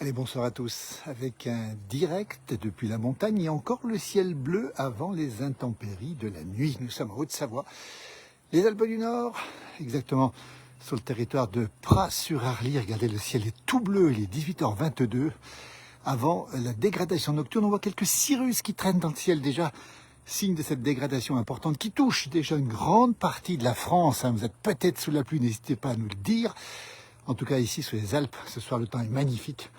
Allez, bonsoir à tous. Avec un direct depuis la montagne et encore le ciel bleu avant les intempéries de la nuit. Nous sommes en Haute-Savoie, les Alpes du Nord, exactement sur le territoire de Pras-sur-Arly. Regardez, le ciel est tout bleu, il est 18h22. Avant la dégradation nocturne, on voit quelques cirrus qui traînent dans le ciel déjà, signe de cette dégradation importante qui touche déjà une grande partie de la France. Vous êtes peut-être sous la pluie, n'hésitez pas à nous le dire. En tout cas, ici, sur les Alpes, ce soir, le temps est magnifique.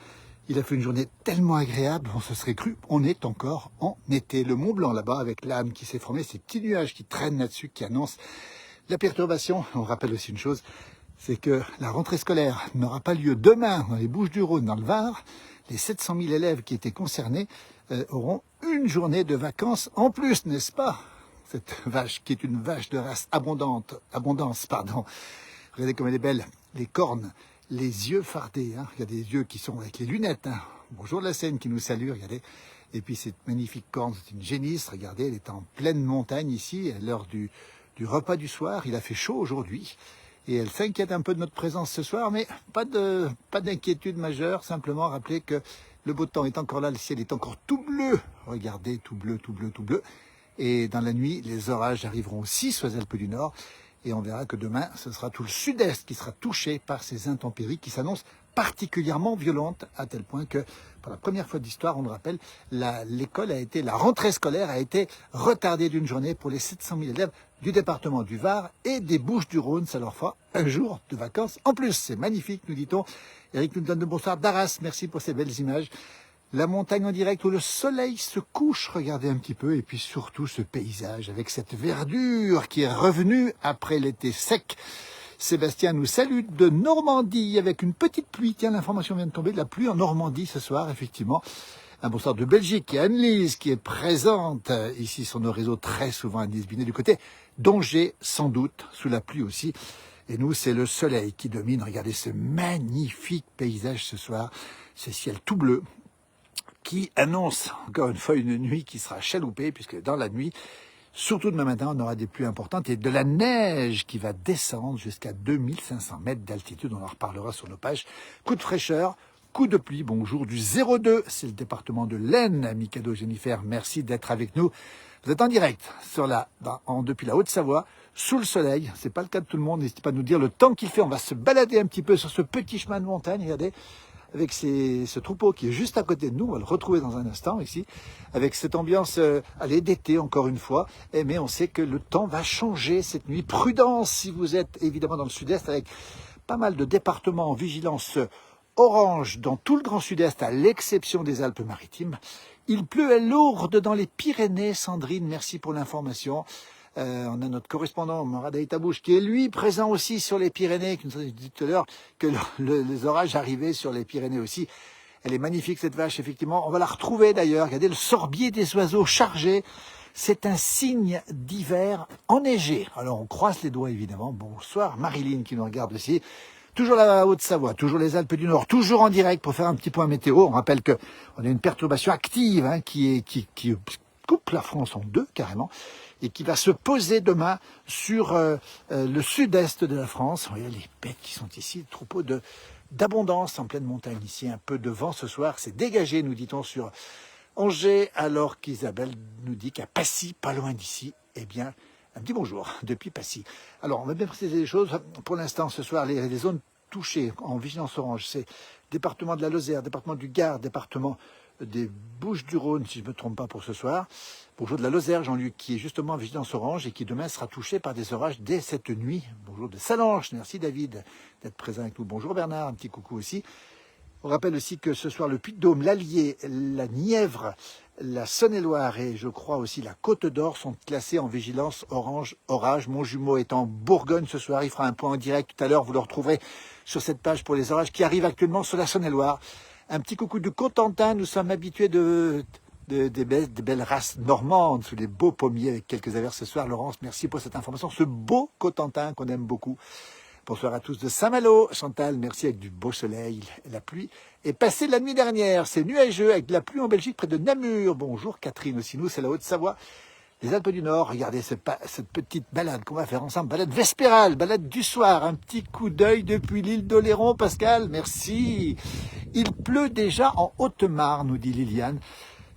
Il a fait une journée tellement agréable, on se serait cru, on est encore en été. Le Mont Blanc, là-bas, avec l'âme qui s'est formée, ces petits nuages qui traînent là-dessus, qui annoncent la perturbation. On rappelle aussi une chose, c'est que la rentrée scolaire n'aura pas lieu demain dans les Bouches-du-Rhône, dans le Var. Les 700 000 élèves qui étaient concernés auront une journée de vacances en plus, n'est-ce pas? Cette vache, qui est une vache de race abondance. Regardez comme elle est belle, les cornes, les yeux fardés. Il y a des yeux qui sont avec les lunettes. Bonjour de la Seine qui nous salue, regardez. Et puis cette magnifique corne, c'est une génisse, regardez, elle est en pleine montagne ici, à l'heure du repas du soir. Il a fait chaud aujourd'hui. Et elle s'inquiète un peu de notre présence ce soir, mais pas d'inquiétude majeure, simplement rappeler que le beau temps est encore là, le ciel est encore tout bleu. Regardez, tout bleu, tout bleu, tout bleu. Et dans la nuit, les orages arriveront aussi sur les Alpes du Nord. Et on verra que demain, ce sera tout le sud-est qui sera touché par ces intempéries qui s'annoncent particulièrement violentes, à tel point que, pour la première fois d'histoire, on le rappelle, la rentrée scolaire a été retardée d'une journée pour les 700 000 élèves du département du Var et des Bouches-du-Rhône. Ça leur fera un jour de vacances en plus. C'est magnifique, nous dit-on. Eric nous donne de bonsoir d'Arras. Merci pour ces belles images. La montagne en direct où le soleil se couche, regardez un petit peu, et puis surtout ce paysage avec cette verdure qui est revenue après l'été sec. Sébastien nous salue de Normandie avec une petite pluie. Tiens, l'information vient de tomber, de la pluie en Normandie ce soir, effectivement. Un bonsoir de Belgique et Anne-Lise qui est présente ici sur nos réseaux, très souvent Anne-Lise Binet du côté d'Angers, sans doute, sous la pluie aussi. Et nous, c'est le soleil qui domine. Regardez ce magnifique paysage ce soir, ce ciel tout bleu, qui annonce encore une fois une nuit qui sera chaloupée, puisque dans la nuit, surtout demain matin, on aura des pluies importantes et de la neige qui va descendre jusqu'à 2500 mètres d'altitude. On en reparlera sur nos pages. Coup de fraîcheur, coup de pluie. Bonjour du 02, c'est le département de l'Aisne. Mikado Jennifer, merci d'être avec nous. Vous êtes en direct depuis la Haute-Savoie, sous le soleil. C'est pas le cas de tout le monde. N'hésitez pas à nous dire le temps qu'il fait. On va se balader un petit peu sur ce petit chemin de montagne. Regardez, avec ce troupeau qui est juste à côté de nous, on va le retrouver dans un instant ici, avec cette ambiance d'été encore une fois, mais on sait que le temps va changer cette nuit. Prudence si vous êtes évidemment dans le sud-est, avec pas mal de départements en vigilance orange dans tout le grand sud-est, à l'exception des Alpes-Maritimes. Il pleut à Lourdes dans les Pyrénées. Sandrine, merci pour l'information. On a notre correspondant, Morad Aïtabouche, qui est lui présent aussi sur les Pyrénées, qui nous a dit tout à l'heure que les orages arrivaient sur les Pyrénées aussi. Elle est magnifique cette vache, effectivement. On va la retrouver d'ailleurs. Regardez le sorbier des oiseaux chargé. C'est un signe d'hiver enneigé. Alors on croise les doigts évidemment. Bonsoir Marilyn qui nous regarde aussi. Toujours la Haute-Savoie, toujours les Alpes du Nord, toujours en direct pour faire un petit point météo. On rappelle que on a une perturbation active qui coupe la France en deux carrément, et qui va se poser demain sur le sud-est de la France. Regardez les bêtes qui sont ici, le troupeau d'abondance en pleine montagne ici. Un peu de vent ce soir, c'est dégagé, nous dit-on, sur Angers, alors qu'Isabelle nous dit qu'à Passy, pas loin d'ici, eh bien, un petit bonjour depuis Passy. Alors, on va bien préciser les choses. Pour l'instant, ce soir, les zones touchées en vigilance orange, c'est département de la Lozère, département du Gard, département des Bouches-du-Rhône, si je ne me trompe pas pour ce soir. Bonjour de la Lozère, Jean-Luc, qui est justement en vigilance orange et qui demain sera touché par des orages dès cette nuit. Bonjour de Salanches, merci David d'être présent avec nous. Bonjour Bernard, un petit coucou aussi. On rappelle aussi que ce soir, le Puy-de-Dôme, l'Allier, la Nièvre, la Saône-et-Loire et je crois aussi la Côte d'Or sont classés en vigilance orange orage. Mon jumeau est en Bourgogne ce soir, il fera un point en direct tout à l'heure, vous le retrouverez sur cette page pour les orages qui arrivent actuellement sur la Saône-et-Loire. Un petit coucou de Cotentin, nous sommes habitués de belles races normandes sous les beaux pommiers avec quelques averses ce soir. Laurence, merci pour cette information, ce beau Cotentin qu'on aime beaucoup. Bonsoir à tous de Saint-Malo. Chantal, merci, avec du beau soleil. La pluie est passée la nuit dernière. C'est nuageux avec de la pluie en Belgique près de Namur. Bonjour Catherine aussi. Nous, c'est la Haute-Savoie. Les Alpes du Nord, regardez cette petite balade qu'on va faire ensemble, balade vespérale, balade du soir, un petit coup d'œil depuis l'île d'Oléron, Pascal, merci. Il pleut déjà en Haute-Marne, nous dit Liliane.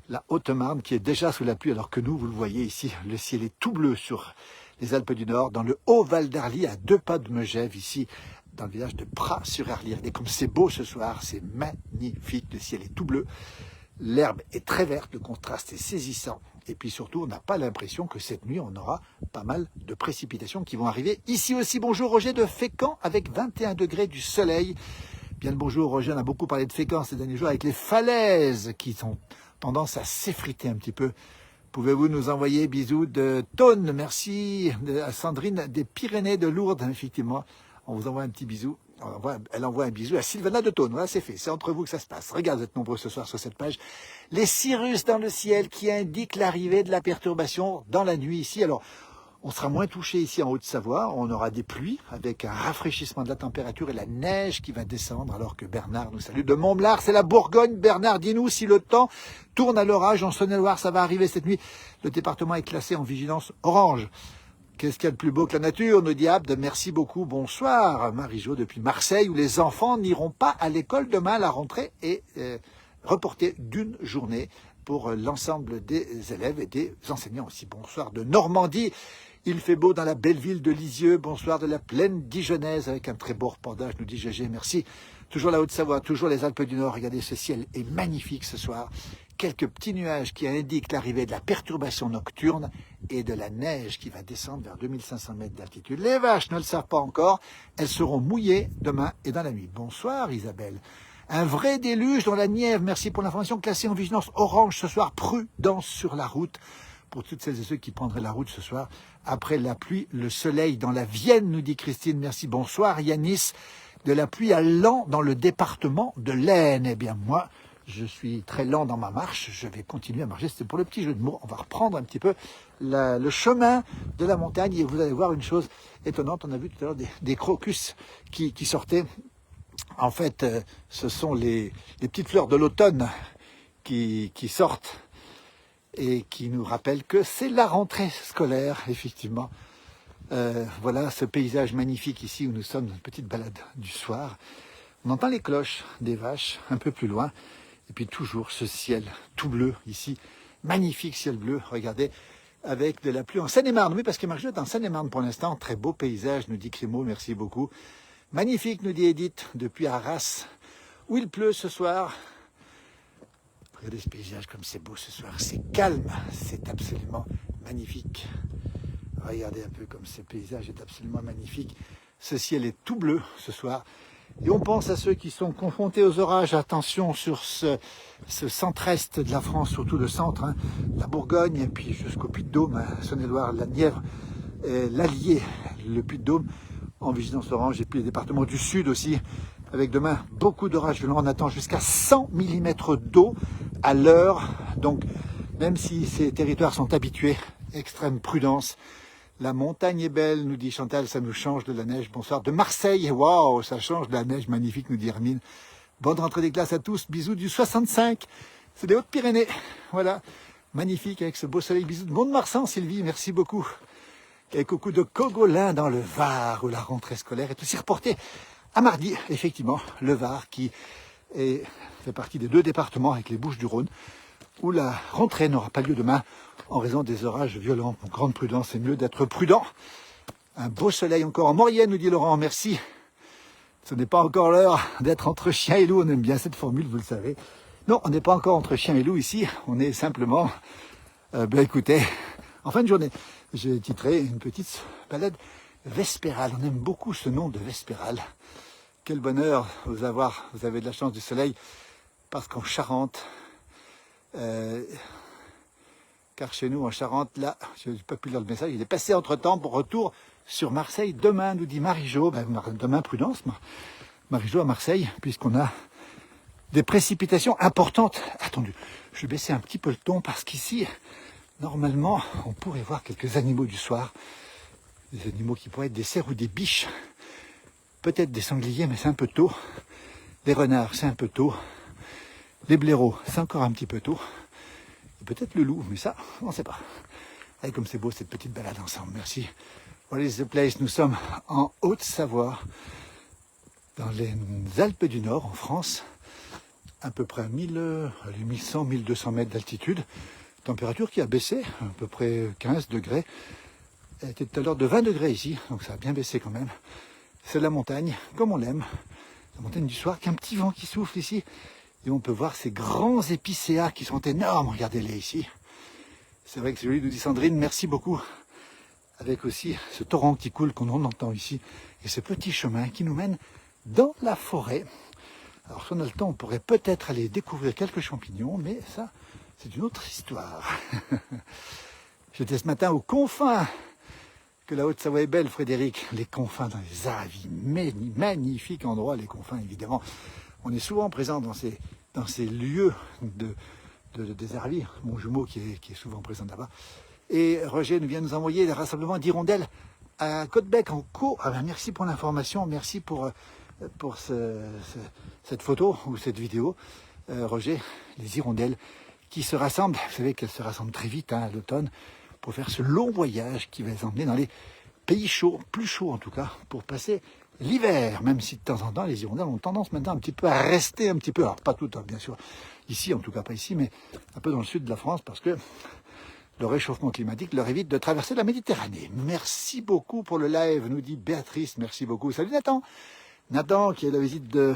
La Haute-Marne qui est déjà sous la pluie, alors que nous, vous le voyez ici, le ciel est tout bleu sur les Alpes du Nord, dans le Haut-Val d'Arly, à 2 pas de Megève, ici, dans le village de Pras-sur-Arly. Regardez comme c'est beau ce soir, c'est magnifique, le ciel est tout bleu. L'herbe est très verte, le contraste est saisissant. Et puis surtout, on n'a pas l'impression que cette nuit, on aura pas mal de précipitations qui vont arriver. Ici aussi, bonjour Roger de Fécamp, avec 21 degrés du soleil. Bien le bonjour Roger, on a beaucoup parlé de Fécamp ces derniers jours, avec les falaises qui ont tendance à s'effriter un petit peu. Pouvez-vous nous envoyer bisous de Thônes? Merci à Sandrine des Pyrénées de Lourdes, effectivement. On vous envoie un petit bisou. Elle envoie un bisou à Sylvana de Thônes. Voilà, c'est fait. C'est entre vous que ça se passe. Regarde, vous êtes nombreux ce soir sur cette page. Les cirrus dans le ciel qui indiquent l'arrivée de la perturbation dans la nuit ici. Alors, on sera moins touché ici en Haute-Savoie. On aura des pluies avec un rafraîchissement de la température et la neige qui va descendre. Alors que Bernard nous salue de Montblar. C'est la Bourgogne. Bernard, dis-nous si le temps tourne à l'orage. En Saône-et-Loire, ça va arriver cette nuit. Le département est classé en vigilance orange. Qu'est-ce qu'il y a de plus beau que la nature, nous dit Abd. Merci beaucoup, bonsoir. Marie-Jo depuis Marseille, où les enfants n'iront pas à l'école demain. La rentrée est reportée d'une journée pour l'ensemble des élèves et des enseignants aussi. Bonsoir de Normandie. Il fait beau dans la belle ville de Lisieux. Bonsoir de la plaine dijonnaise avec un très beau reportage, nous dit Gégé. Merci. Toujours la Haute-Savoie, toujours les Alpes du Nord. Regardez, ce ciel est magnifique ce soir. Quelques petits nuages qui indiquent l'arrivée de la perturbation nocturne et de la neige qui va descendre vers 2500 mètres d'altitude. Les vaches ne le savent pas encore, elles seront mouillées demain et dans la nuit. Bonsoir Isabelle. Un vrai déluge dans la Nièvre, merci pour l'information, classée en vigilance orange ce soir, prudence sur la route. Pour toutes celles et ceux qui prendraient la route ce soir, après la pluie, le soleil dans la Vienne, nous dit Christine, merci. Bonsoir Yanis, de la pluie à lent dans le département de l'Aisne. Eh bien moi, je suis très lent dans ma marche, je vais continuer à marcher, c'était pour le petit jeu de mots. On va reprendre un petit peu le chemin de la montagne et vous allez voir une chose étonnante. On a vu tout à l'heure des crocus qui sortaient. En fait, ce sont les petites fleurs de l'automne qui sortent et qui nous rappellent que c'est la rentrée scolaire, effectivement. Voilà ce paysage magnifique ici où nous sommes, une petite balade du soir. On entend les cloches des vaches un peu plus loin. Et puis toujours ce ciel tout bleu ici, magnifique ciel bleu, regardez, avec de la pluie en Seine-et-Marne. Oui, parce que Marjo est en Seine-et-Marne pour l'instant, très beau paysage, nous dit Crimo, merci beaucoup. Magnifique, nous dit Edith, depuis Arras, où il pleut ce soir. Regardez ce paysage comme c'est beau ce soir, c'est calme, c'est absolument magnifique. Regardez un peu comme ce paysage est absolument magnifique. Ce ciel est tout bleu ce soir. Et on pense à ceux qui sont confrontés aux orages. Attention sur ce centre-est de la France, surtout le centre, hein, la Bourgogne, et puis jusqu'au Puy-de-Dôme, hein, Saône-et-Loire, la Nièvre, l'Allier, le Puy-de-Dôme, en vigilance orange, et puis les départements du Sud aussi, avec demain beaucoup d'orages violents. On attend jusqu'à 100 mm d'eau à l'heure. Donc, même si ces territoires sont habitués, extrême prudence. La montagne est belle, nous dit Chantal, ça nous change de la neige. Bonsoir. De Marseille, waouh, ça change de la neige, magnifique, nous dit Hermine. Bonne rentrée des classes à tous, bisous du 65. C'est des Hautes-Pyrénées, voilà. Magnifique avec ce beau soleil, bisous de Mont-de-Marsan, Sylvie, merci beaucoup. Et coucou de Cogolin dans le Var, où la rentrée scolaire est aussi reportée à mardi, effectivement. Le Var qui fait partie des 2 départements avec les Bouches-du-Rhône, où la rentrée n'aura pas lieu demain en raison des orages violents. Pour grande prudence, c'est mieux d'être prudent. Un beau soleil encore en Maurienne, nous dit Laurent, merci. Ce n'est pas encore l'heure d'être entre chien et loup, on aime bien cette formule, vous le savez. Non, on n'est pas encore entre chien et loup ici, on est simplement, écoutez, en fin de journée. J'ai titré une petite balade vespérale, on aime beaucoup ce nom de vespérale. Quel bonheur vous avez de la chance du soleil, parce qu'en Charente, car chez nous en Charente, là, je n'ai pas pu lire le message, il est passé entre-temps pour retour sur Marseille demain, nous dit Marie-Jo. Demain, prudence, Marie-Jo à Marseille, puisqu'on a des précipitations importantes. Attendez, je vais baisser un petit peu le ton, parce qu'ici, normalement, on pourrait voir quelques animaux du soir. Des animaux qui pourraient être des cerfs ou des biches. Peut-être des sangliers, mais c'est un peu tôt. Des renards, c'est un peu tôt. Les blaireaux, c'est encore un petit peu tôt. Peut-être le loup, mais ça, on ne sait pas. Et comme c'est beau cette petite balade ensemble, merci. What is the place? Nous sommes en Haute-Savoie, dans les Alpes du Nord, en France, à peu près à 1100-1200 mètres d'altitude. Température qui a baissé, à peu près 15 degrés. Elle était tout à l'heure de 20 degrés ici, donc ça a bien baissé quand même. C'est la montagne, comme on l'aime, la montagne du soir, qui a un petit vent qui souffle ici. Et on peut voir ces grands épicéas qui sont énormes, regardez-les ici. C'est vrai que c'est joli, nous dit Sandrine, merci beaucoup. Avec aussi ce torrent qui coule qu'on entend ici, et ce petit chemin qui nous mène dans la forêt. Alors si on a le temps, on pourrait peut-être aller découvrir quelques champignons, mais ça, c'est une autre histoire. J'étais ce matin aux confins, que la Haute-Savoie est belle, Frédéric, les confins dans les Aravis, magnifique endroit, les confins évidemment. On est souvent présent dans ces lieux des Aravis, mon jumeau qui est souvent présent là-bas. Et Roger vient nous envoyer des rassemblements d'hirondelles à Côte-Bec en Caux. Ah ben merci pour l'information, merci pour cette photo ou cette vidéo. Roger, les hirondelles qui se rassemblent, vous savez qu'elles se rassemblent très vite à l'automne, pour faire ce long voyage qui va les emmener dans les pays chauds, plus chauds en tout cas, pour passer l'hiver, même si de temps en temps les hirondelles ont tendance maintenant un petit peu à rester un petit peu, alors pas toutes bien sûr, ici en tout cas pas ici, mais un peu dans le sud de la France, parce que le réchauffement climatique leur évite de traverser la Méditerranée. Merci beaucoup pour le live, nous dit Béatrice, merci beaucoup. Salut Nathan, Nathan qui est la visite de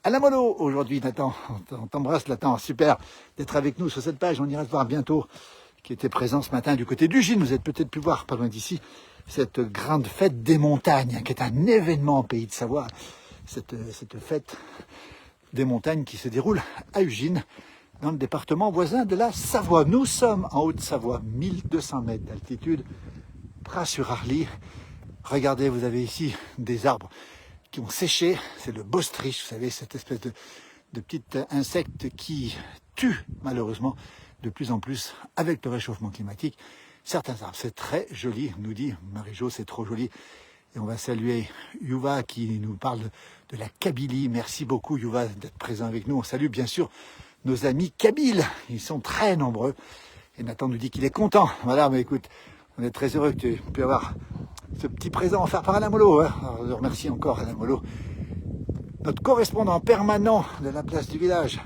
Alain Molo aujourd'hui. Nathan, on t'embrasse Nathan, super d'être avec nous sur cette page, on ira te voir bientôt, qui était présent ce matin du côté d'Ugine. Vous avez peut-être pu voir, pas loin d'ici, cette grande fête des montagnes, qui est un événement au pays de Savoie. Cette fête des montagnes qui se déroule à Ugine, dans le département voisin de la Savoie. Nous sommes en Haute-Savoie, 1200 mètres d'altitude, Pras-sur-Arly. Regardez, vous avez ici des arbres qui ont séché. C'est le bostridge, vous savez, cette espèce de petit insecte qui tue malheureusement de plus en plus avec le réchauffement climatique certains arbres. C'est très joli, nous dit Marie-Jo, c'est trop joli. Et on va saluer Yuva qui nous parle de la Kabylie. Merci beaucoup Yuva d'être présent avec nous. On salue bien sûr nos amis kabyles, ils sont très nombreux. Et Nathan nous dit qu'il est content. Voilà, mais écoute, on est très heureux que tu puisses avoir ce petit présent offert par Alain Molo. Hein. Alors, je remercie encore Alain Molo, notre correspondant permanent de la place du village.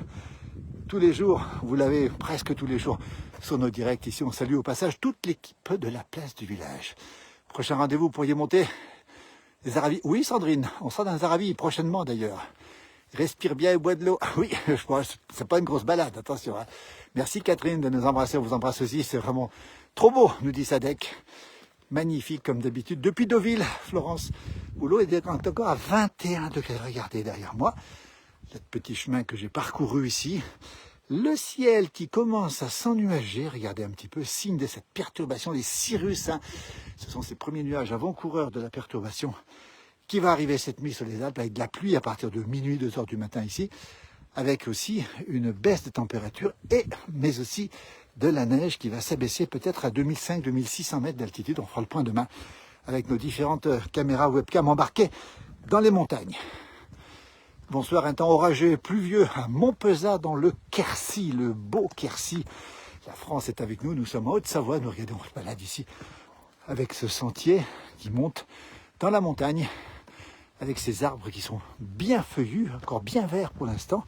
Tous les jours, vous l'avez presque tous les jours sur nos directs. Ici, on salue au passage toute l'équipe de la place du village. Prochain rendez-vous, vous pourriez monter les Aravis. Oui, Sandrine, on sera dans les Aravis prochainement d'ailleurs. Respire bien et bois de l'eau. Oui, je crois, c'est pas une grosse balade, attention. Hein. Merci Catherine de nous embrasser, on vous embrasse aussi. C'est vraiment trop beau, nous dit Sadek. Magnifique comme d'habitude. Depuis Deauville, Florence, où l'eau est encore à 21 degrés. Regardez derrière moi. Le petit chemin que j'ai parcouru ici, le ciel qui commence à s'ennuager, regardez un petit peu, signe de cette perturbation, les cirrus, hein. Ce sont ces premiers nuages avant-coureurs de la perturbation qui va arriver cette nuit sur les Alpes, avec de la pluie à partir de minuit, 2 heures du matin ici, avec aussi une baisse de température, mais aussi de la neige qui va s'abaisser peut-être à 2500-2600 mètres d'altitude. On fera le point demain avec nos différentes caméras webcam embarquées dans les montagnes. Bonsoir, un temps orageux et pluvieux à Montpezat dans le Quercy, le beau Quercy. La France est avec nous, nous sommes en Haute-Savoie, nous regardons, on se balade ici avec ce sentier qui monte dans la montagne, avec ces arbres qui sont bien feuillus, encore bien verts pour l'instant.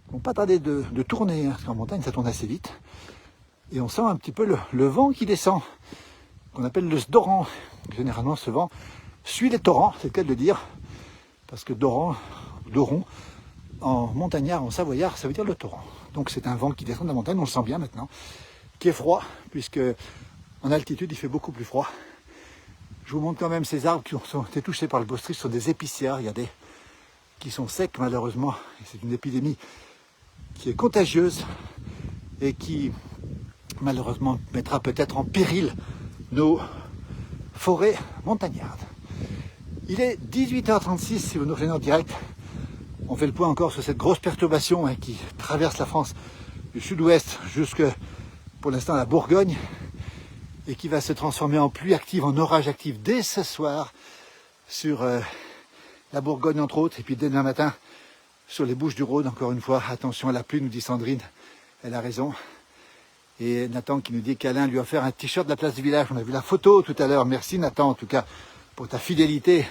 Ils ne vont pas tarder de tourner, hein, parce qu'en montagne ça tourne assez vite. Et on sent un petit peu le vent qui descend, qu'on appelle le sdoran. Généralement ce vent suit les torrents, c'est le cas de le dire, parce que doron, en montagnard, en savoyard, ça veut dire le torrent. Donc c'est un vent qui descend de la montagne, on le sent bien maintenant, qui est froid, puisque en altitude il fait beaucoup plus froid. Je vous montre quand même ces arbres qui ont été touchés par le bostridge, ce sont des épicéas, regardez, qui sont secs malheureusement, et c'est une épidémie qui est contagieuse et qui malheureusement mettra peut-être en péril nos forêts montagnardes. Il est 18h36 si vous nous rejoignez en direct. On fait le point encore sur cette grosse perturbation hein, qui traverse la France du sud-ouest jusque pour l'instant la Bourgogne et qui va se transformer en pluie active, en orage actif dès ce soir sur la Bourgogne entre autres et puis dès demain matin sur les Bouches-du-Rhône. Encore une fois, attention à la pluie, nous dit Sandrine, elle a raison. Et Nathan qui nous dit qu'Alain lui a offert un t-shirt de la place du village. On a vu la photo tout à l'heure. Merci Nathan en tout cas pour ta fidélité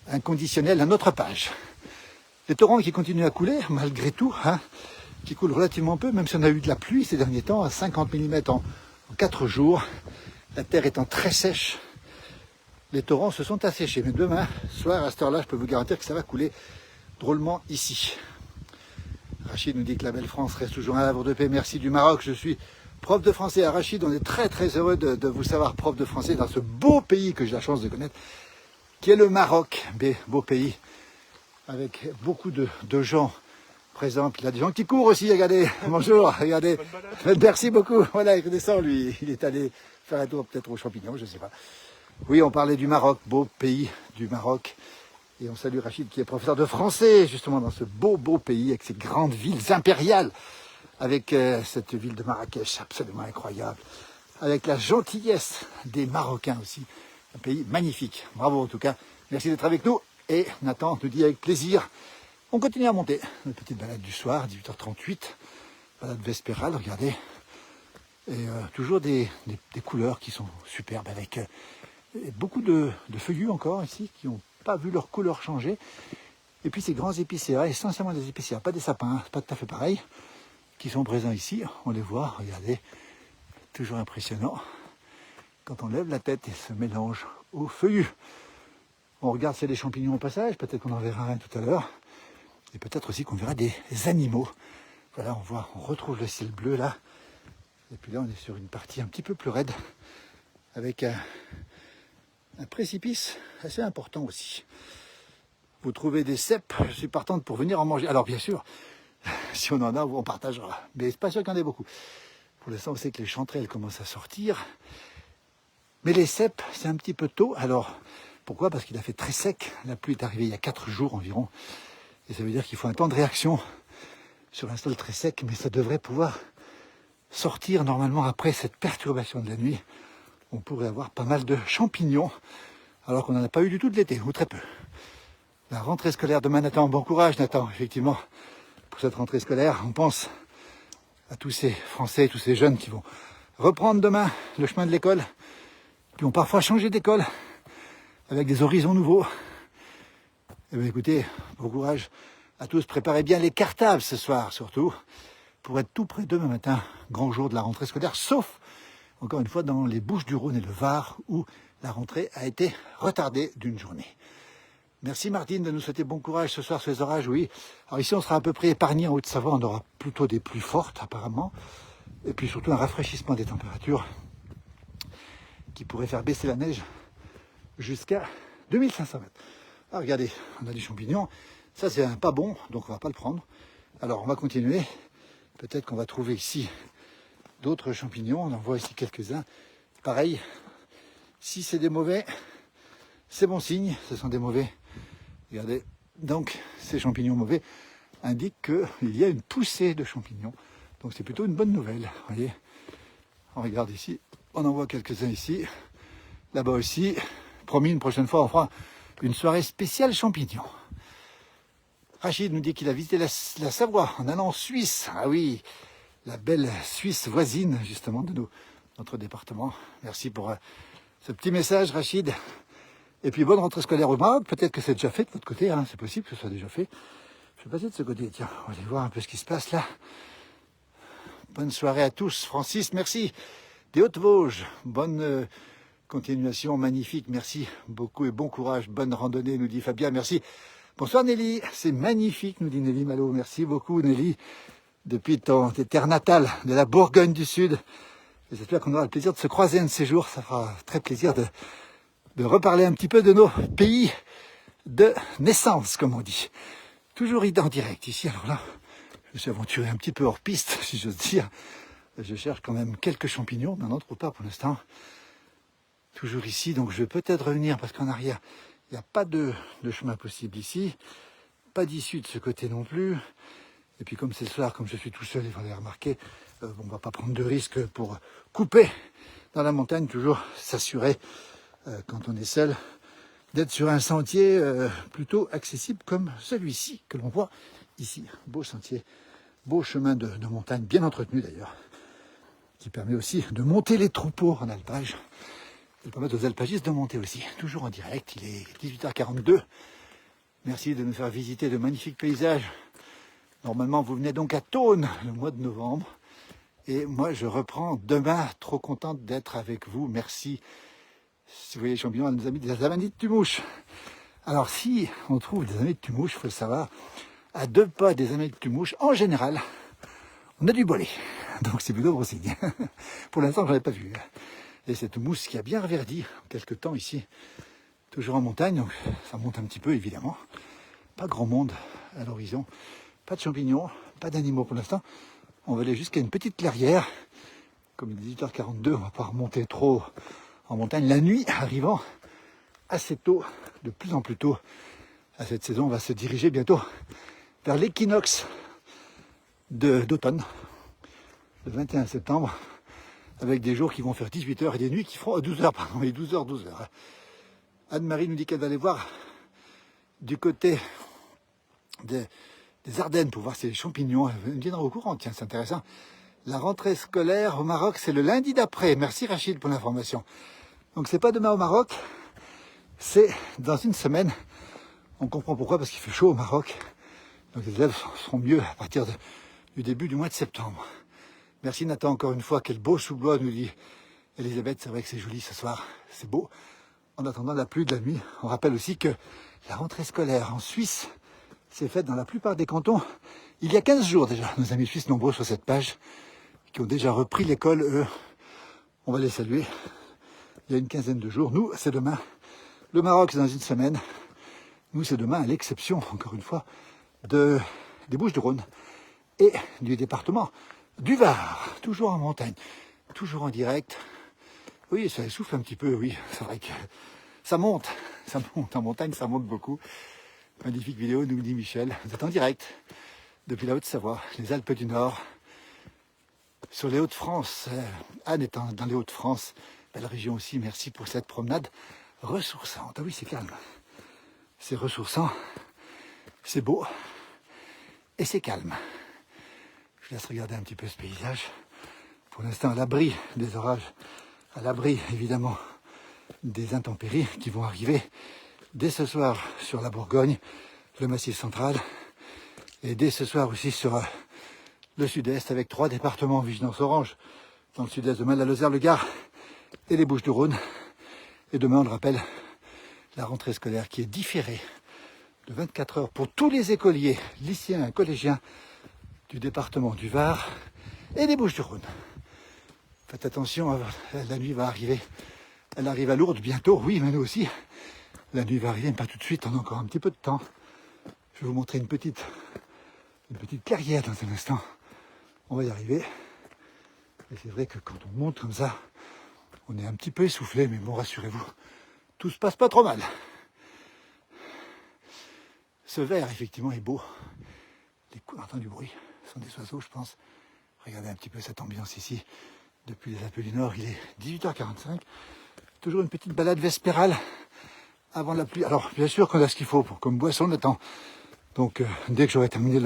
inconditionnelle à notre page. Les torrents qui continuent à couler malgré tout, hein, qui coulent relativement peu, même si on a eu de la pluie ces derniers temps, à 50 mm en 4 jours. La terre étant très sèche, les torrents se sont asséchés. Mais demain soir, à cette heure-là, je peux vous garantir que ça va couler drôlement ici. Rachid nous dit que la belle France reste toujours un havre de paix. Merci du Maroc. Je suis prof de français à Rachid. On est très très heureux de vous savoir prof de français dans ce beau pays que j'ai la chance de connaître, qui est le Maroc. Beau pays, avec beaucoup de gens présents. Puis il y a des gens qui courent aussi, regardez. Bonjour, regardez. Merci beaucoup. Voilà, il redescend lui. Il est allé faire un tour peut-être aux champignons, je ne sais pas. Oui, on parlait du Maroc, beau pays du Maroc. Et on salue Rachid qui est professeur de français, justement dans ce beau pays, avec ces grandes villes impériales, avec cette ville de Marrakech absolument incroyable, avec la gentillesse des Marocains aussi. Un pays magnifique. Bravo en tout cas. Merci d'être avec nous. Et Nathan nous dit avec plaisir, on continue à monter. Notre petite balade du soir, 18h38, balade vespérale, regardez. Et toujours des couleurs qui sont superbes, avec beaucoup de feuillus encore ici, qui n'ont pas vu leur couleur changer. Et puis ces grands épicéas, essentiellement des épicéas, pas des sapins, pas tout à fait pareil, qui sont présents ici. On les voit, regardez, toujours impressionnant. Quand on lève la tête et se mélange aux feuillus. On regarde s'il y a des champignons au passage, peut-être qu'on en verra un tout à l'heure. Et peut-être aussi qu'on verra des animaux. Voilà, on retrouve le ciel bleu là. Et puis là, on est sur une partie un petit peu plus raide, avec un précipice assez important aussi. Vous trouvez des cèpes, je suis partante pour venir en manger. Alors bien sûr, si on en a, on partagera. Mais c'est pas sûr qu'il y en ait beaucoup. Pour l'instant, on sait que les chanterelles commencent à sortir. Mais les cèpes, c'est un petit peu tôt. Alors, pourquoi? Parce qu'il a fait très sec. La pluie est arrivée il y a 4 jours environ. Et ça veut dire qu'il faut un temps de réaction sur un sol très sec. Mais ça devrait pouvoir sortir normalement après cette perturbation de la nuit. On pourrait avoir pas mal de champignons, alors qu'on n'en a pas eu du tout de l'été, ou très peu. La rentrée scolaire demain, Nathan, bon courage Nathan, effectivement, pour cette rentrée scolaire. On pense à tous ces Français, tous ces jeunes qui vont reprendre demain le chemin de l'école, qui ont parfois changé d'école, avec des horizons nouveaux. Eh bien écoutez, bon courage à tous, préparez bien les cartables ce soir, surtout, pour être tout près demain matin, grand jour de la rentrée scolaire, sauf encore une fois dans les Bouches-du-Rhône et le Var, où la rentrée a été retardée d'une journée. Merci Martine de nous souhaiter bon courage ce soir sur les orages, oui. Alors ici on sera à peu près épargné en Haute-Savoie, on aura plutôt des pluies fortes apparemment, et puis surtout un rafraîchissement des températures qui pourrait faire baisser la neige jusqu'à 2500 mètres. Alors regardez, on a des champignons, ça c'est un pas bon, donc on va pas le prendre. Alors on va continuer, peut-être qu'on va trouver ici d'autres champignons, on en voit ici quelques-uns. Pareil, si c'est des mauvais, c'est bon signe, ce sont des mauvais. Regardez, donc ces champignons mauvais indiquent qu'il y a une poussée de champignons. Donc c'est plutôt une bonne nouvelle, voyez. On regarde ici, on en voit quelques-uns ici, là-bas aussi. Promis, une prochaine fois, on fera une soirée spéciale champignons. Rachid nous dit qu'il a visité la Savoie en allant en Suisse. Ah oui, la belle Suisse voisine, justement, de notre département. Merci pour ce petit message, Rachid. Et puis, bonne rentrée scolaire au Maroc. Peut-être que c'est déjà fait de votre côté, hein. C'est possible que ce soit déjà fait. Je vais passer de ce côté. Tiens, on va aller voir un peu ce qui se passe là. Bonne soirée à tous. Francis, merci. Des Hautes-Vosges, bonne continuation, magnifique. Merci beaucoup et bon courage. Bonne randonnée, nous dit Fabien. Merci. Bonsoir Nelly. C'est magnifique, nous dit Nelly Malo. Merci beaucoup, Nelly. Depuis tes terres natales de la Bourgogne du Sud. J'espère qu'on aura le plaisir de se croiser un de ces jours. Ça fera très plaisir de reparler un petit peu de nos pays de naissance, comme on dit. Toujours en direct ici. Alors là, je me suis aventuré un petit peu hors piste, si j'ose dire. Je cherche quand même quelques champignons, mais on n'en trouve pas pour l'instant. Toujours ici, donc je vais peut-être revenir, parce qu'en arrière, il n'y a pas de chemin possible ici. Pas d'issue de ce côté non plus. Et puis comme c'est le soir, comme je suis tout seul, il fallait remarquer, on ne va pas prendre de risque pour couper dans la montagne, toujours s'assurer, quand on est seul, d'être sur un sentier plutôt accessible comme celui-ci, que l'on voit ici. Beau sentier, beau chemin de montagne, bien entretenu d'ailleurs, qui permet aussi de monter les troupeaux en alpage. Et permettre aux alpagistes de monter aussi. Toujours en direct, il est 18h42. Merci de nous faire visiter de magnifiques paysages. Normalement, vous venez donc à Thônes le mois de novembre. Et moi, je reprends demain. Trop contente d'être avec vous. Merci. Si vous voyez les champignons, elle nous a mis des amanites tumouches. Alors, si on trouve des amanites tumouches, il faut le savoir, à 2 pas des amanites tumouches, en général, on a du bolet. Donc, c'est plutôt bon signe. Pour l'instant, je n'en ai pas vu. Et cette mousse qui a bien reverdi en quelques temps ici, toujours en montagne, donc ça monte un petit peu évidemment. Pas grand monde à l'horizon, pas de champignons, pas d'animaux pour l'instant. On va aller jusqu'à une petite clairière. Comme il est 18h42, on va pas remonter trop en montagne. La nuit arrivant assez tôt, de plus en plus tôt à cette saison, on va se diriger bientôt vers l'équinoxe d'automne, le 21 septembre. Avec des jours qui vont faire 18h et des nuits qui feront 12h, pardon, et 12h, 12h. Anne-Marie nous dit qu'elle va aller voir du côté des Ardennes pour voir ces champignons. Elle me tiendra au courant, tiens, c'est intéressant. La rentrée scolaire au Maroc, c'est le lundi d'après. Merci Rachid pour l'information. Donc c'est pas demain au Maroc, c'est dans une semaine. On comprend pourquoi, parce qu'il fait chaud au Maroc. Donc les élèves seront mieux à partir du début du mois de septembre. Merci Nathan, encore une fois, quel beau sous-bois, nous dit Elisabeth. C'est vrai que c'est joli ce soir, c'est beau. En attendant la pluie de la nuit, on rappelle aussi que la rentrée scolaire en Suisse s'est faite dans la plupart des cantons il y a 15 jours déjà. Nos amis suisses nombreux sur cette page, qui ont déjà repris l'école, eux, on va les saluer. Il y a une quinzaine de jours. Nous, c'est demain. Le Maroc, c'est dans une semaine. Nous, c'est demain, à l'exception, encore une fois, des Bouches-du-Rhône et du département du Var, toujours en montagne, toujours en direct. Oui, ça souffle un petit peu, oui. C'est vrai que ça monte en montagne, ça monte beaucoup. Magnifique vidéo, nous dit Michel. Vous êtes en direct depuis la Haute-Savoie, les Alpes du Nord, sur les Hauts-de-France. Anne est dans les Hauts-de-France, belle région aussi. Merci pour cette promenade ressourçante. Ah oui, c'est calme, c'est ressourçant, c'est beau et c'est calme. Je laisse regarder un petit peu ce paysage. Pour l'instant, à l'abri des orages, à l'abri évidemment des intempéries qui vont arriver dès ce soir sur la Bourgogne, le Massif central, et dès ce soir aussi sur le sud-est, avec 3 départements en vigilance orange, dans le sud-est, demain la Lozère, le Gard et les Bouches-du-Rhône. Et demain, on le rappelle, la rentrée scolaire qui est différée de 24 heures pour tous les écoliers, lycéens, collégiens du département du Var et des Bouches-du-Rhône. Faites attention, la nuit va arriver. Elle arrive à Lourdes bientôt, oui, mais nous aussi. La nuit va arriver, mais pas tout de suite, on a encore un petit peu de temps. Je vais vous montrer une petite clairière dans un instant. On va y arriver. Et c'est vrai que quand on monte comme ça, on est un petit peu essoufflé, mais bon, rassurez-vous, tout se passe pas trop mal. Ce verre, effectivement, est beau. On entend du bruit, ce sont des oiseaux, je pense. Regardez un petit peu cette ambiance ici. Depuis les Alpes du Nord, il est 18h45. Toujours une petite balade vespérale avant la pluie. Alors, bien sûr qu'on a ce qu'il faut pour comme boisson le temps. Donc, dès que j'aurai terminé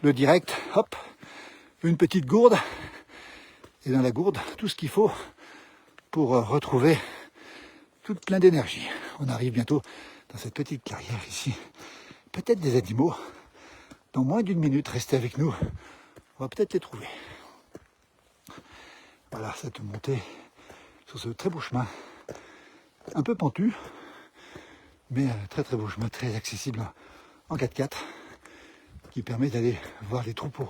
le direct, hop, une petite gourde. Et dans la gourde, tout ce qu'il faut pour retrouver tout plein d'énergie. On arrive bientôt dans cette petite clairière ici. Peut-être des animaux. Dans moins d'une minute, restez avec nous. On va peut-être les trouver. Voilà, cette montée sur ce très beau chemin. Un peu pentu, mais très très beau chemin, très accessible en 4x4, qui permet d'aller voir les troupeaux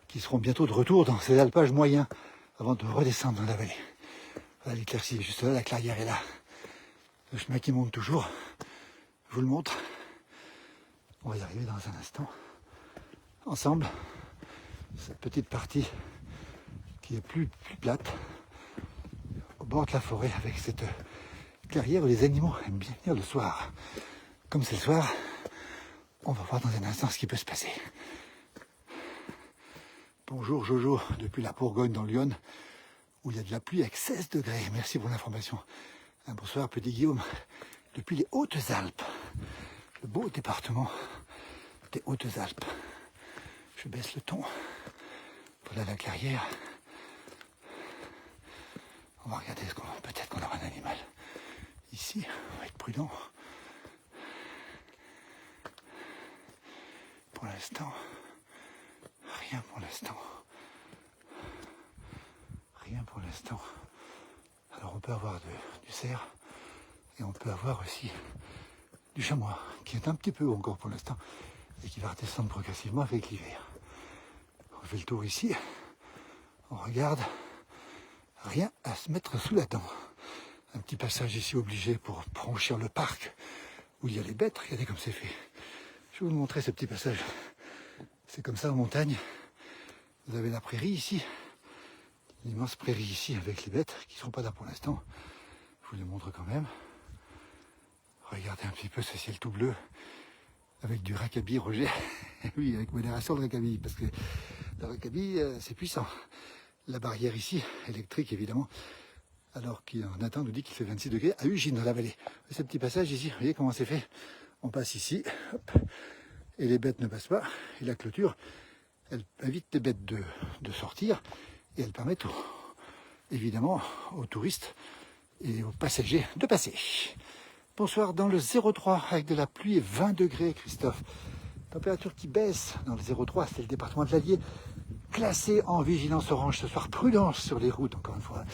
qui seront bientôt de retour dans ces alpages moyens avant de redescendre dans la vallée. Voilà l'éclaircie, juste là, la clairière est là. Le chemin qui monte toujours, je vous le montre. On va y arriver dans un instant. Ensemble, cette petite partie qui est plus plate, au bord de la forêt, avec cette clairière où les animaux aiment bien venir le soir. Comme c'est le soir, on va voir dans un instant ce qui peut se passer. Bonjour Jojo, depuis la Bourgogne dans Lyon, où il y a de la pluie avec 16 degrés. Merci pour l'information. Bonsoir petit Guillaume, depuis les Hautes-Alpes, le beau département des Hautes-Alpes. Je baisse le ton. Voilà la clairière. On va regarder peut-être qu'on aura un animal. Ici, on va être prudent. Pour l'instant, rien pour l'instant. Rien pour l'instant. Alors on peut avoir du cerf et on peut avoir aussi du chamois qui est un petit peu haut encore pour l'instant et qui va redescendre progressivement avec l'hiver. On fait le tour ici, on regarde, rien à se mettre sous la dent. Un petit passage ici obligé pour franchir le parc où il y a les bêtes, regardez comme c'est fait. Je vais vous montrer ce petit passage. C'est comme ça en montagne. Vous avez la prairie ici, l'immense prairie ici avec les bêtes qui ne sont pas là pour l'instant. Je vous les montre quand même. Regardez un petit peu ce ciel tout bleu avec du rackabi, Roger. Oui, avec modération le rackabi, parce que le rackabi, c'est puissant. La barrière ici, électrique évidemment, alors Nathan nous dit qu'il fait 26 degrés à Ugine, dans la vallée. Ce petit passage ici, vous voyez comment c'est fait? On passe ici, hop, et les bêtes ne passent pas. Et la clôture, elle évite les bêtes de sortir, et elle permet évidemment aux touristes et aux passagers de passer. Bonsoir, dans le 03 avec de la pluie et 20 degrés, Christophe. Température qui baisse dans le 03, c'est le département de l'Allier, classé en vigilance orange ce soir. Prudence sur les routes, encore une fois.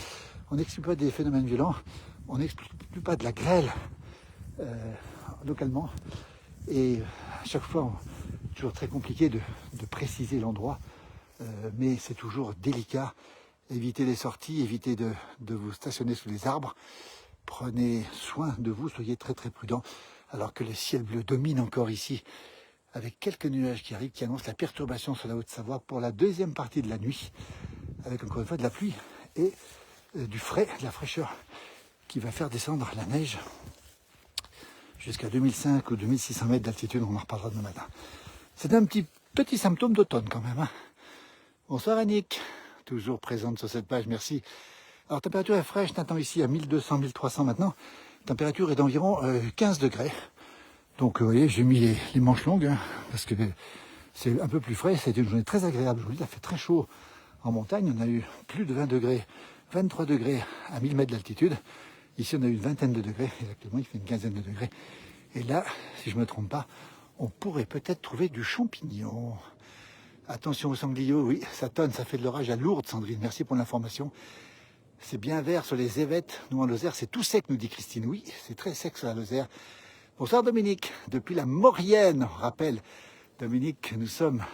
On n'exclut pas des phénomènes violents, on n'exclut pas de la grêle localement. Et à chaque fois, toujours très compliqué de préciser l'endroit, mais c'est toujours délicat. Évitez les sorties, évitez de vous stationner sous les arbres. Prenez soin de vous, soyez très très prudents, alors que le ciel bleu domine encore ici, avec quelques nuages qui arrivent, qui annoncent la perturbation sur la Haute-Savoie pour la deuxième partie de la nuit, avec encore une fois de la pluie et du frais, de la fraîcheur, qui va faire descendre la neige jusqu'à 2005 ou 2600 mètres d'altitude, on en reparlera demain matin. C'est un petit symptôme d'automne quand même. Hein. Bonsoir Annick, toujours présente sur cette page, merci. Alors, température est fraîche, Nathan, ici à 1200, 1300 maintenant. Température est d'environ 15 degrés. Donc, vous voyez, j'ai mis les manches longues, hein, parce que c'est un peu plus frais. C'était une journée très agréable. Je vous dis, il a fait très chaud en montagne. On a eu plus de 20 degrés, 23 degrés à 1000 mètres d'altitude. Ici, on a eu une vingtaine de degrés. Et actuellement, il fait une quinzaine de degrés. Et là, si je ne me trompe pas, on pourrait peut-être trouver du champignon. Attention aux sangliers, oui, ça tonne, ça fait de l'orage à Lourdes, Sandrine. Merci pour l'information. C'est bien vert sur les évêtes. Nous, en Lozère, c'est tout sec, nous dit Christine. Oui, c'est très sec sur la Lozère. Bonsoir Dominique, depuis la Maurienne. On rappelle, Dominique, nous sommes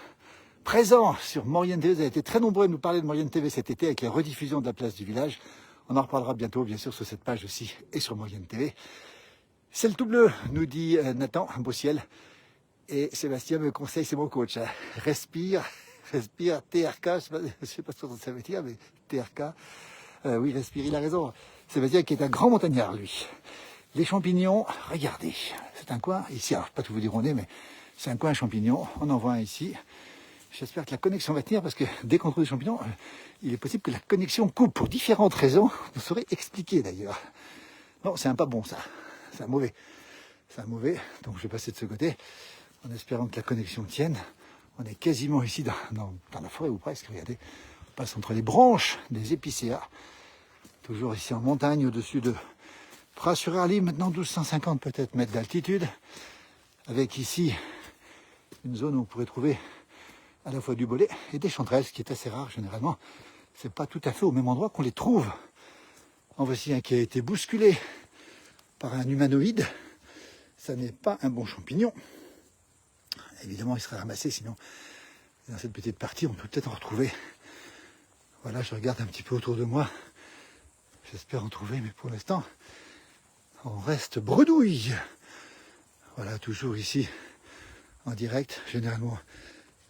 présents sur Maurienne TV. Vous avez été très nombreux à nous parler de Maurienne TV cet été avec les rediffusions de la place du village. On en reparlera bientôt, bien sûr, sur cette page aussi et sur Maurienne TV. C'est le tout bleu, nous dit Nathan, un beau ciel. Et Sébastien me conseille, c'est mon coach. Hein. Respire, TRK, je ne sais pas ce que ça veut dire, mais TRK. Oui, respire, il a raison. Sébastien qui est un grand montagnard, lui. Les champignons, regardez, c'est un coin, ici, alors je ne vais pas tout vous dire où on est, mais c'est un coin à champignons, on en voit un ici. J'espère que la connexion va tenir, parce que dès qu'on trouve des champignons, il est possible que la connexion coupe pour différentes raisons, vous saurez expliquer d'ailleurs. Non, c'est un pas bon ça, c'est un mauvais. C'est un mauvais, donc je vais passer de ce côté, en espérant que la connexion tienne. On est quasiment ici dans la forêt, ou presque, regardez. On passe entre les branches des épicéas, toujours ici en montagne, au-dessus de Pras-sur-Arly, maintenant 1250 peut-être mètres d'altitude, avec ici une zone où on pourrait trouver à la fois du bolet et des chanterelles, ce qui est assez rare généralement. C'est pas tout à fait au même endroit qu'on les trouve. En voici un qui a été bousculé par un humanoïde. Ça n'est pas un bon champignon. Évidemment, il serait ramassé, sinon dans cette petite partie, on peut peut-être en retrouver. Voilà, je regarde un petit peu autour de moi. J'espère en trouver, mais pour l'instant, on reste bredouille. Voilà, toujours ici, en direct. Généralement,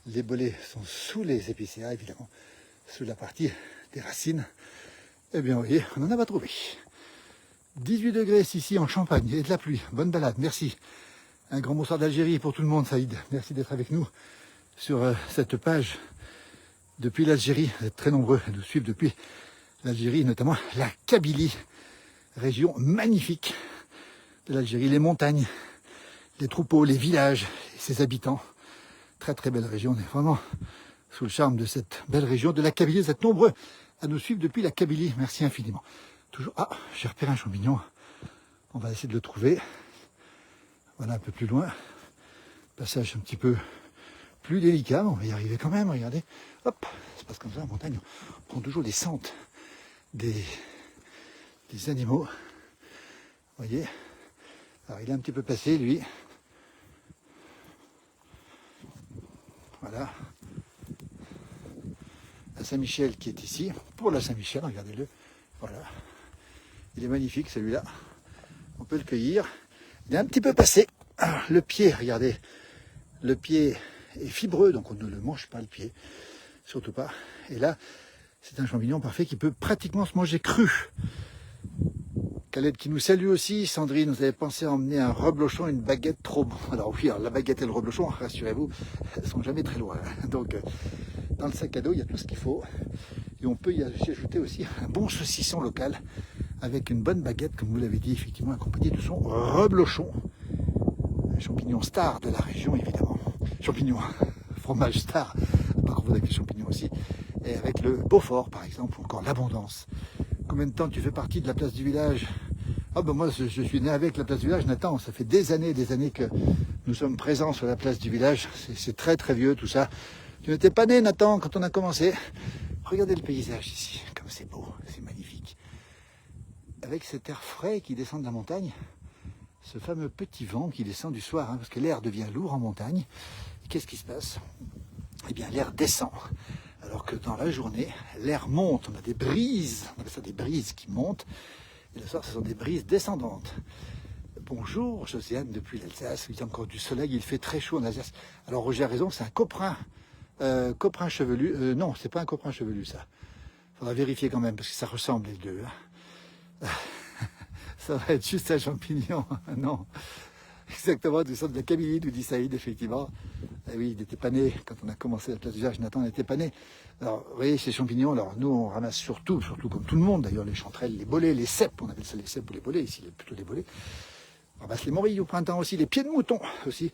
les bolets sont sous les épicéas, évidemment, sous la partie des racines. Eh bien, vous voyez, on n'en a pas trouvé. 18 degrés ici en Champagne et de la pluie. Bonne balade, merci. Un grand bonsoir d'Algérie pour tout le monde, Saïd. Merci d'être avec nous sur cette page depuis l'Algérie. Vous êtes très nombreux à nous suivre depuis l'Algérie, notamment la Kabylie, région magnifique de l'Algérie. Les montagnes, les troupeaux, les villages et ses habitants. Très très belle région. On est vraiment sous le charme de cette belle région de la Kabylie. Vous êtes nombreux à nous suivre depuis la Kabylie. Merci infiniment. toujours... Ah, j'ai repéré un champignon. On va essayer de le trouver. Voilà, un peu plus loin. Passage un petit peu plus délicat, mais on va y arriver quand même, regardez. Hop, ça se passe comme ça en montagne. On prend toujours les sentes des animaux. Vous voyez. Alors il est un petit peu passé, lui. Voilà. La Saint-Michel qui est ici. Pour la Saint-Michel, regardez-le. Voilà. Il est magnifique celui-là. On peut le cueillir. Il est un petit peu passé. Alors, le pied, regardez. Le pied est fibreux, donc on ne le mange pas le pied. Surtout pas. Et là, c'est un champignon parfait qui peut pratiquement se manger cru. Khaled qui nous salue aussi. Sandrine, vous avez pensé à emmener un reblochon, une baguette trop bon. Alors oui, alors la baguette et le reblochon, rassurez-vous, elles sont jamais très loin. Donc dans le sac à dos, il y a tout ce qu'il faut. Et on peut y ajouter aussi un bon saucisson local avec une bonne baguette, comme vous l'avez dit, effectivement, accompagné de son reblochon. Un champignon star de la région, évidemment. Champignon, fromage star, pas confondre avec les champignons aussi. Et avec le Beaufort, par exemple, ou encore l'Abondance. Combien de temps tu fais partie de la place du village? Ah ben moi, je suis né avec la place du village, Nathan. Ça fait des années que nous sommes présents sur la place du village. C'est très très vieux tout ça. Tu n'étais pas né, Nathan, quand on a commencé. Regardez le paysage ici, comme c'est beau, c'est magnifique. Avec cet air frais qui descend de la montagne, ce fameux petit vent qui descend du soir, hein, parce que l'air devient lourd en montagne. Et qu'est-ce qui se passe? Eh bien, l'air descend. Alors que dans la journée, l'air monte. On a des brises, on appelle ça des brises qui montent. Et le soir, ce sont des brises descendantes. Bonjour, Josiane, depuis l'Alsace. Il y a encore du soleil, il fait très chaud en Alsace. Alors, Roger a raison, c'est un coprin. Coprin chevelu. Non, c'est pas un coprin chevelu, ça. Faudra vérifier quand même, parce que ça ressemble les deux. Hein. Ça va être juste un champignon. Non. Exactement, du centre de la Kabylie, nous dit Saïd, effectivement. Et oui, il n'était pas né quand on a commencé la place du village. Nathan n'était pas né. Alors, vous voyez, ces champignons, alors nous, on ramasse surtout comme tout le monde, d'ailleurs, les chanterelles, les bolets, les cèpes, on appelle ça les cèpes ou les bolets, ici, plutôt les bolets. On ramasse les morilles au printemps aussi, les pieds de mouton aussi.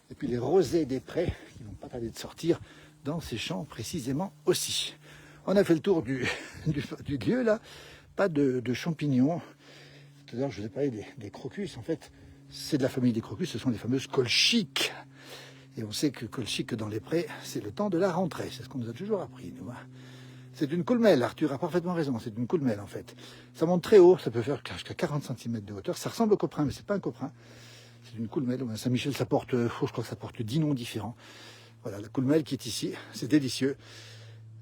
Et puis les rosets des prés, qui vont pas tarder de sortir dans ces champs précisément aussi. On a fait le tour du lieu, là. Pas de champignons. Tout à l'heure, je vous ai parlé des crocus. En fait, c'est de la famille des crocus, ce sont les fameuses colchiques. Et on sait que colchique dans les prés, c'est le temps de la rentrée. C'est ce qu'on nous a toujours appris, nous. Hein. C'est une coulmelle, Arthur a parfaitement raison, c'est une coulmelle en fait. Ça monte très haut, ça peut faire jusqu'à 40 cm de hauteur. Ça ressemble au coprin, mais c'est pas un coprin. C'est une coulmelle. À Saint-Michel, ça porte, je crois que ça porte 10 noms différents. Voilà, la coulmelle qui est ici, c'est délicieux.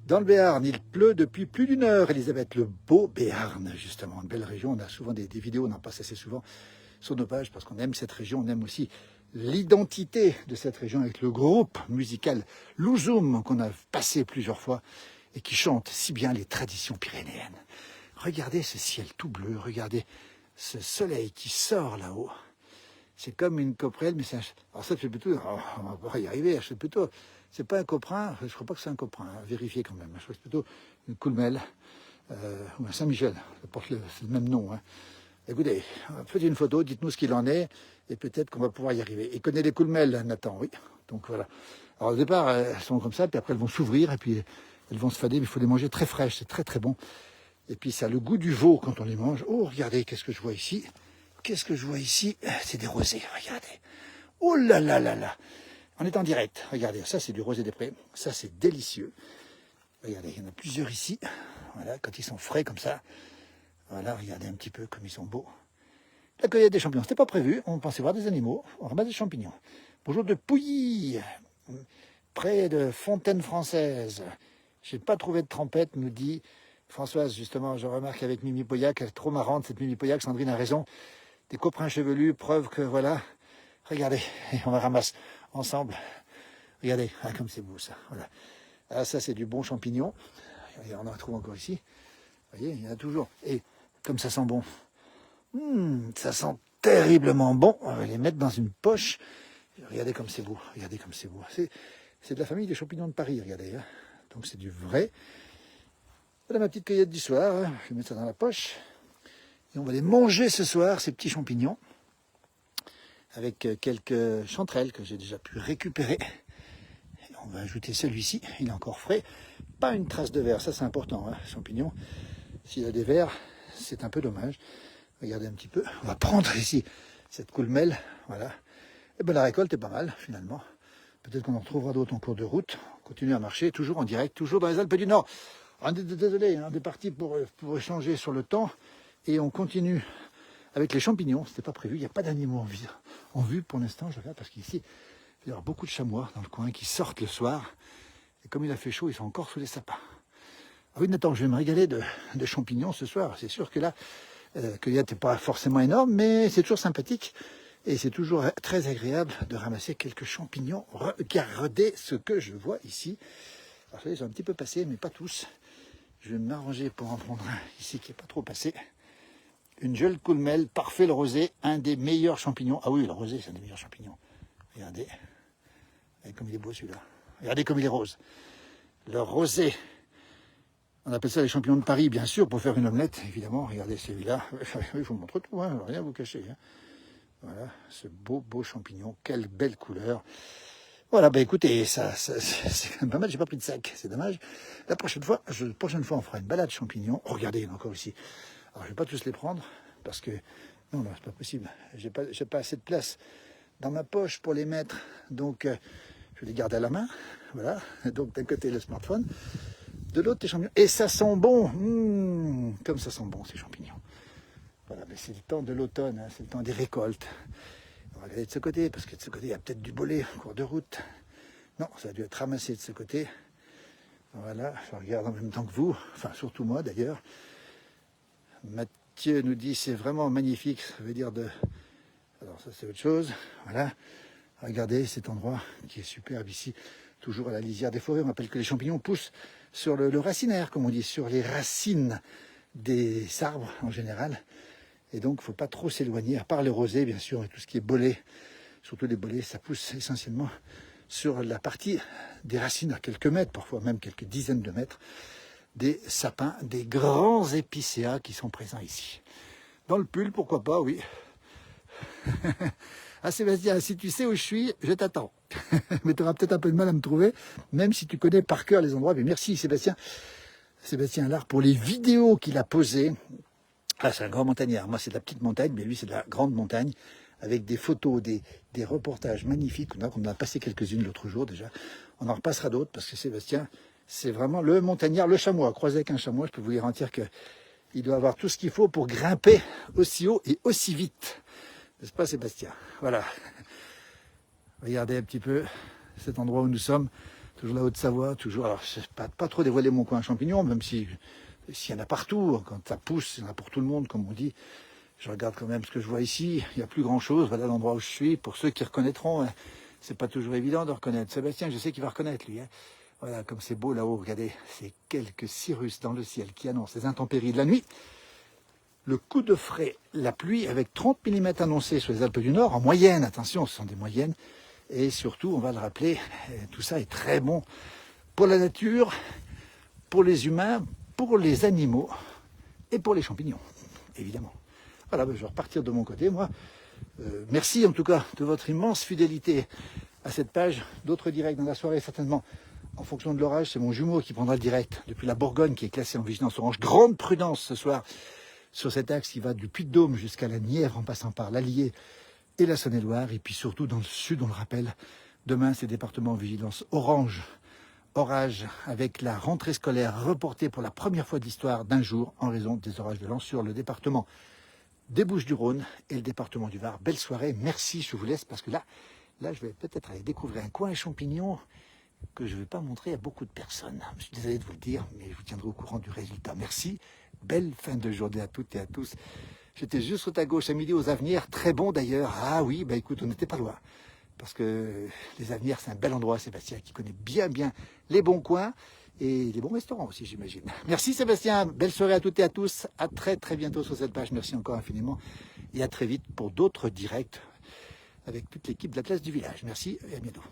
Dans le Béarn, il pleut depuis plus d'une heure, Elisabeth, le beau Béarn, justement, une belle région. On a souvent des vidéos, on en passe assez souvent sur nos pages parce qu'on aime cette région, on aime aussi l'identité de cette région avec le groupe musical Louzoum qu'on a passé plusieurs fois et qui chante si bien les traditions pyrénéennes. Regardez ce ciel tout bleu, regardez ce soleil qui sort là-haut. C'est comme une coprelle, mais c'est un... Alors ça, c'est plutôt... on va pas y arriver, c'est plutôt... C'est pas un coprin, je crois pas que c'est un coprin, hein, vérifiez quand même. Je crois que c'est plutôt une coulmelle ou un Saint-Michel, c'est le même nom. Hein. Écoutez, faites une photo, dites-nous ce qu'il en est, et peut-être qu'on va pouvoir y arriver. Et connaît les coulmelles, Nathan, oui. Donc voilà. Alors au départ, elles sont comme ça, puis après elles vont s'ouvrir, et puis elles vont se fader, mais il faut les manger très fraîches, c'est très très bon. Et puis ça a le goût du veau quand on les mange. Oh, regardez, qu'est-ce que je vois ici? Qu'est-ce que je vois ici? C'est des rosés, regardez. Oh là là là là! On est en direct, regardez, ça c'est du rosé des prés, ça c'est délicieux. Regardez, il y en a plusieurs ici, voilà, quand ils sont frais comme ça. Voilà, regardez un petit peu comme ils sont beaux. La cueillette des champignons, c'était pas prévu, on pensait voir des animaux, on ramasse des champignons. Bonjour de Pouilly, près de Fontaine Française. J'ai pas trouvé de trempette, nous dit Françoise, justement, je remarque avec Mimi Pauillac, elle est trop marrante cette Mimi Pauillac, Sandrine a raison. Des coprins chevelus, preuve que voilà, regardez, on va ramasser ensemble. Regardez, ah, comme c'est beau ça. Voilà. Ah, ça c'est du bon champignon. Et on en retrouve encore ici. Vous voyez, il y en a toujours. Et comme ça sent bon. Ça sent terriblement bon. On va les mettre dans une poche. Regardez comme c'est beau. Regardez comme c'est beau. C'est de la famille des champignons de Paris, regardez. Hein. Donc c'est du vrai. Voilà ma petite cueillette du soir. Hein. Je vais mettre ça dans la poche. Et on va les manger ce soir, ces petits champignons. Avec quelques chanterelles que j'ai déjà pu récupérer. Et on va ajouter celui-ci, il est encore frais. Pas une trace de verre, ça c'est important, hein, champignon. S'il y a des vers, c'est un peu dommage. Regardez un petit peu. On va prendre ici cette coulmelle. Voilà. Et ben la récolte est pas mal finalement. Peut-être qu'on en retrouvera d'autres en cours de route. On continue à marcher, toujours en direct, toujours dans les Alpes du Nord. On est désolé, on est parti pour échanger sur le temps. Et on continue avec les champignons. C'était pas prévu, il n'y a pas d'animaux en vue pour l'instant. Je regarde parce qu'ici, il y a beaucoup de chamois dans le coin qui sortent le soir. Et comme il a fait chaud, ils sont encore sous les sapins. Ah oui, Nathan, je vais me régaler de champignons ce soir. C'est sûr que là, cueillette n'est pas forcément énorme, mais c'est toujours sympathique. Et c'est toujours très agréable de ramasser quelques champignons. Regardez ce que je vois ici. Alors, ils sont un petit peu passés, mais pas tous. Je vais m'arranger pour en prendre un ici qui n'est pas trop passé. Une jeune coulmelle, parfait le rosé, un des meilleurs champignons. Ah oui, le rosé, c'est un des meilleurs champignons. Regardez. Regardez comme il est beau celui-là. Regardez comme il est rose. Le rosé. On appelle ça les champignons de Paris, bien sûr, pour faire une omelette, évidemment. Regardez celui-là. Il faut montrer tout, hein, rien vous cacher. Hein. Voilà, ce beau champignon. Quelle belle couleur. Voilà, ben écoutez, ça c'est quand même pas mal. J'ai pas pris de sac, c'est dommage. La prochaine fois, on fera une balade champignons. Oh, regardez, il y en a encore ici. Alors, je vais pas tous les prendre, parce que... Non, c'est pas possible. J'ai pas assez de place dans ma poche pour les mettre. Donc, je vais les garder à la main. Voilà. Donc, d'un côté, le smartphone. De l'autre, les champignons. Et ça sent bon. Comme ça sent bon, ces champignons. Voilà, mais c'est le temps de l'automne, hein, c'est le temps des récoltes. On va regarder de ce côté, parce que de ce côté, il y a peut-être du bolet en cours de route. Non, ça a dû être ramassé de ce côté. Voilà, je regarde en même temps que vous, enfin surtout moi d'ailleurs. Mathieu nous dit c'est vraiment magnifique, ça veut dire de... Alors ça c'est autre chose, voilà. Regardez cet endroit qui est superbe ici, toujours à la lisière des forêts. On rappelle que les champignons poussent sur le racinaire, comme on dit, sur les racines des arbres en général. Et donc, il ne faut pas trop s'éloigner, à part les rosés, bien sûr, et tout ce qui est bolé. Surtout les bolets, ça pousse essentiellement sur la partie des racines, à quelques mètres, parfois même quelques dizaines de mètres, des sapins, des grands épicéas qui sont présents ici. Dans le pull, pourquoi pas, oui. Ah Sébastien, si tu sais où je suis, je t'attends. Mais tu auras peut-être un peu de mal à me trouver, même si tu connais par cœur les endroits. Mais merci Sébastien Allard pour les vidéos qu'il a posées. Ah, c'est un grand montagnard. Moi, c'est de la petite montagne, mais lui, c'est de la grande montagne, avec des photos, des reportages magnifiques. On en a passé quelques-unes l'autre jour déjà. On en repassera d'autres, parce que Sébastien, c'est vraiment le montagnard, le chamois. Croisé avec un chamois, je peux vous garantir qu'il doit avoir tout ce qu'il faut pour grimper aussi haut et aussi vite. N'est-ce pas, Sébastien? Voilà. Regardez un petit peu cet endroit où nous sommes. Toujours la Haute-Savoie, toujours... Alors, je ne vais pas trop dévoiler mon coin champignon, même si... S'il y en a partout, quand ça pousse, il y en a pour tout le monde, comme on dit. Je regarde quand même ce que je vois ici. Il n'y a plus grand-chose. Voilà l'endroit où je suis. Pour ceux qui reconnaîtront, hein, c'est pas toujours évident de reconnaître. Sébastien, je sais qu'il va reconnaître, lui. Hein. Voilà, comme c'est beau là-haut. Regardez, c'est quelques cirrus dans le ciel qui annoncent les intempéries de la nuit. Le coup de frais, la pluie avec 30 mm annoncés sur les Alpes du Nord, en moyenne. Attention, ce sont des moyennes. Et surtout, on va le rappeler, tout ça est très bon pour la nature, pour les humains, pour les animaux et pour les champignons, évidemment. Voilà, je vais repartir de mon côté, moi. Merci en tout cas de votre immense fidélité à cette page. D'autres directs dans la soirée, certainement, en fonction de l'orage. C'est mon jumeau qui prendra le direct depuis la Bourgogne, qui est classée en vigilance orange. Grande prudence ce soir sur cet axe qui va du Puy-de-Dôme jusqu'à la Nièvre, en passant par l'Allier et la Saône-et-Loire. Et puis surtout dans le sud, on le rappelle, demain, c'est département en vigilance orange. Orage avec la rentrée scolaire reportée pour la première fois de l'histoire d'un jour en raison des orages violents sur le département des Bouches-du-Rhône et le département du Var. Belle soirée, merci, je vous laisse parce que là je vais peut-être aller découvrir un coin champignon que je ne vais pas montrer à beaucoup de personnes. Je suis désolé de vous le dire, mais je vous tiendrai au courant du résultat. Merci, belle fin de journée à toutes et à tous. J'étais juste sur ta gauche à midi aux Avenirs, très bon d'ailleurs. Ah oui, bah écoute, on n'était pas loin. Parce que les Avenirs, c'est un bel endroit, Sébastien, qui connaît bien les bons coins et les bons restaurants aussi, j'imagine. Merci Sébastien, belle soirée à toutes et à tous. À très bientôt sur cette page. Merci encore infiniment. Et à très vite pour d'autres directs avec toute l'équipe de la place du village. Merci et à bientôt.